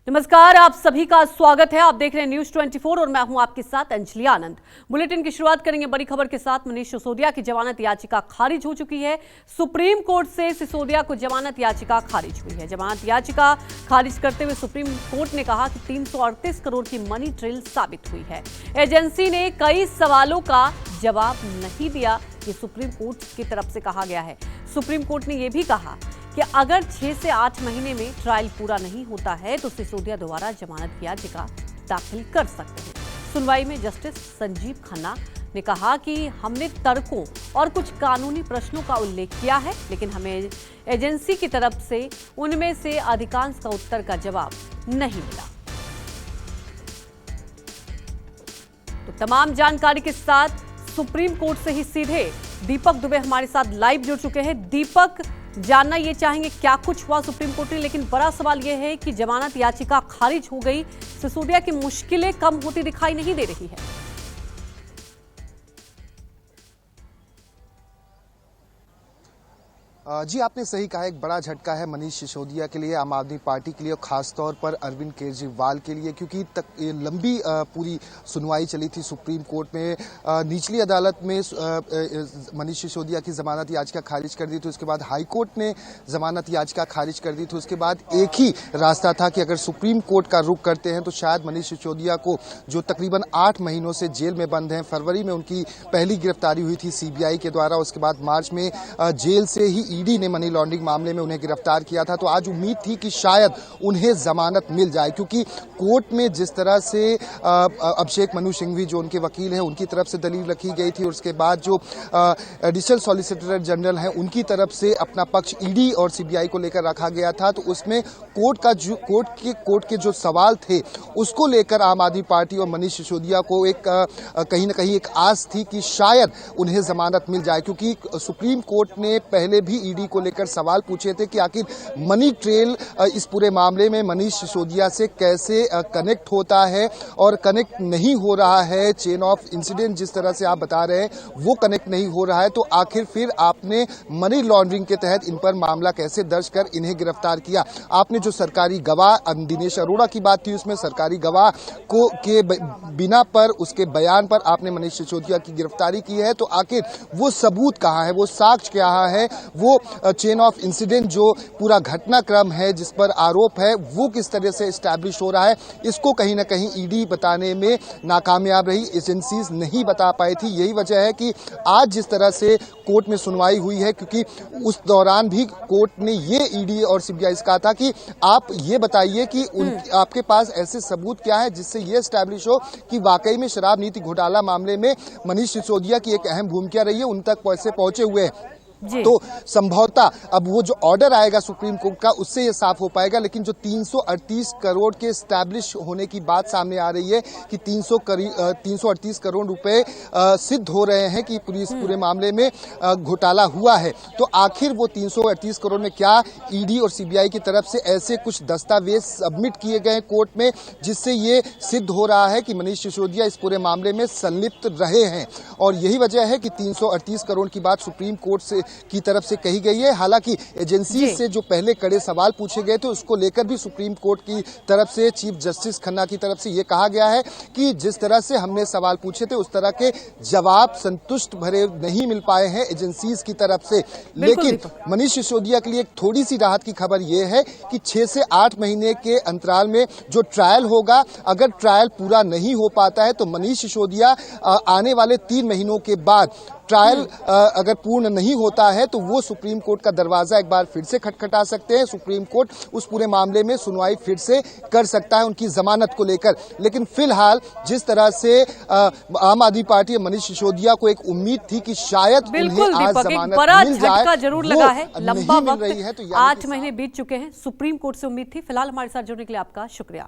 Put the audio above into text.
नमस्कार, आप सभी का स्वागत है। आप देख रहे हैं न्यूज 24 और मैं हूं आपके साथ अंजलि आनंद। बुलेटिन की शुरुआत करेंगे बड़ी खबर के साथ। मनीष सिसोदिया की जमानत याचिका खारिज हो चुकी है। सुप्रीम कोर्ट से सिसोदिया को जमानत याचिका खारिज हुई है। जमानत याचिका खारिज करते हुए सुप्रीम कोर्ट ने कहा कि 338 करोड़ की मनी ट्रेल साबित हुई है। एजेंसी ने कई सवालों का जवाब नहीं दिया, ये सुप्रीम कोर्ट की तरफ से कहा गया है। सुप्रीम कोर्ट ने यह भी कहा कि अगर 6 से 8 महीने में ट्रायल पूरा नहीं होता है तो सिसोदिया दोबारा जमानत की याचिका दाखिल कर सकते हैं। सुनवाई में जस्टिस संजीव खन्ना ने कहा कि हमने तर्कों और कुछ कानूनी प्रश्नों का उल्लेख किया है, लेकिन हमें एजेंसी की तरफ से उनमें से अधिकांश का उत्तर का जवाब नहीं मिला। तो तमाम जानकारी के साथ सुप्रीम कोर्ट से ही सीधे दीपक दुबे हमारे साथ लाइव जुड़ चुके हैं। दीपक, जानना ये चाहेंगे क्या कुछ हुआ सुप्रीम कोर्ट में, लेकिन बड़ा सवाल यह है कि जमानत याचिका खारिज हो गई, सिसोदिया की मुश्किलें कम होती दिखाई नहीं दे रही है। जी, आपने सही कहा, एक बड़ा झटका है मनीष सिसोदिया के लिए, आम आदमी पार्टी के लिए और खासतौर पर अरविंद केजरीवाल के लिए, क्योंकि लंबी पूरी सुनवाई चली थी सुप्रीम कोर्ट में। निचली अदालत में मनीष सिसोदिया की जमानत याचिका खारिज कर दी थी, उसके बाद हाई कोर्ट ने जमानत याचिका खारिज कर दी थी। उसके बाद एक ही रास्ता था कि अगर सुप्रीम कोर्ट का रुख करते हैं तो शायद मनीष सिसोदिया को, जो तकरीबन 8 महीनों से जेल में बंद हैं, फरवरी में उनकी पहली गिरफ्तारी हुई थी सीबीआई के द्वारा, उसके बाद मार्च में जेल से ही ईडी ने मनी लॉन्ड्रिंग मामले में उन्हें गिरफ्तार किया था। तो आज उम्मीद थी कि शायद उन्हें जमानत मिल जाए, क्योंकि कोर्ट में जिस तरह से अभिषेक मनु सिंघवी जो उनके वकील हैं उनकी तरफ से दलील रखी गई थी, और उसके बाद जो एडिशनल सॉलिसिटर जनरल हैं उनकी तरफ से अपना पक्ष ईडी और सीबीआई को लेकर रखा गया था, तो उसमें कोर्ट के जो सवाल थे उसको लेकर आम आदमी पार्टी और मनीष सिसोदिया को एक कहीं ना कहीं एक आस थी कि शायद उन्हें जमानत मिल जाए, क्योंकि सुप्रीम कोर्ट ने पहले भी ईडी को लेकर सवाल पूछे थे कि आखिर मनी ट्रेल इस पूरे मामले में मनीष सिसोदिया से कैसे कनेक्ट होता है और कनेक्ट नहीं हो रहा है। चेन ऑफ इंसिडेंट जिस तरह से आप बता रहे हैं वो कनेक्ट नहीं हो रहा है, तो आखिर फिर आपने मनी लॉन्ड्रिंग के तहत इन पर मामला कैसे दर्ज कर इन्हें गिरफ्तार किया। आपने जो सरकारी गवाह दिनेश अरोड़ा की बात थी, उसमें सरकारी गवाह को के बिना पर उसके बयान पर आपने मनीष सिसोदिया की गिरफ्तारी की है, तो आखिर वो सबूत कहाँ है, वो साक्ष्य क्या है, वो चेन ऑफ इंसिडेंट जो पूरा घटनाक्रम है जिस पर आरोप है वो किस तरह से एस्टैब्लिश हो रहा है, इसको कहीं ना कहीं ईडी बताने में नाकामयाब रही, एजेंसीज नहीं बता पाई थी। यही वजह है कि आज जिस तरह से कोर्ट में सुनवाई हुई है, क्योंकि उस दौरान भी कोर्ट ने ये ईडी और सीबीआई से कहा था कि आप ये बताइए कि आपके पास ऐसे सबूत क्या है जिससे ये एस्टैब्लिश हो कि वाकई में शराब नीति घोटाला मामले में मनीष सिसोदिया की एक अहम भूमिका रही है, उन तक पैसे पहुंचे हुए हैं। तो संभवतः अब वो जो ऑर्डर आएगा सुप्रीम कोर्ट का उससे ये साफ हो पाएगा, लेकिन जो 338 करोड़ के एस्टैब्लिश होने की बात सामने आ रही है कि 338 करोड़ रुपए सिद्ध हो रहे हैं कि पूरे मामले में घोटाला हुआ है, तो आखिर वो 338 करोड़ में क्या ईडी और सीबीआई की तरफ से ऐसे कुछ दस्तावेज सबमिट किए गए कोर्ट में जिससे ये सिद्ध हो रहा है कि मनीष सिसोदिया इस पूरे मामले में संलिप्त रहे हैं, और यही वजह है कि 338 करोड़ की बात सुप्रीम कोर्ट से की तरफ से कही गई है। हालांकि एजेंसी से जो पहले कड़े सवाल पूछे गए थे उसको लेकर भी सुप्रीम कोर्ट की तरफ से चीफ जस्टिस खन्ना की तरफ से यह कहा गया है कि जिस तरह से हमने सवाल पूछे थे उस तरह के जवाब संतुष्ट भरे नहीं मिल पाए हैं एजेंसीज की तरफ से। लेकिन मनीष सिसोदिया के लिए एक थोड़ी सी राहत की खबर यह है कि 6 से 8 महीने के अंतराल में जो ट्रायल होगा, अगर ट्रायल पूरा नहीं हो पाता है तो मनीष सिसोदिया आने वाले 3 महीनों के बाद ट्रायल अगर पूर्ण नहीं होता है तो वो सुप्रीम कोर्ट का दरवाजा एक बार फिर से खटखटा सकते हैं। सुप्रीम कोर्ट उस पूरे मामले में सुनवाई फिर से कर सकता है उनकी जमानत को लेकर। लेकिन फिलहाल जिस तरह से आम आदमी पार्टी मनीष सिसोदिया को एक उम्मीद थी कि शायद उन्हें आज जमानत मिल जाए, जरूर लगा है, लंबा वक्त, वक्त 8 महीने बीत चुके हैं, सुप्रीम कोर्ट से उम्मीद थी। फिलहाल हमारे साथ जुड़ने के लिए आपका शुक्रिया।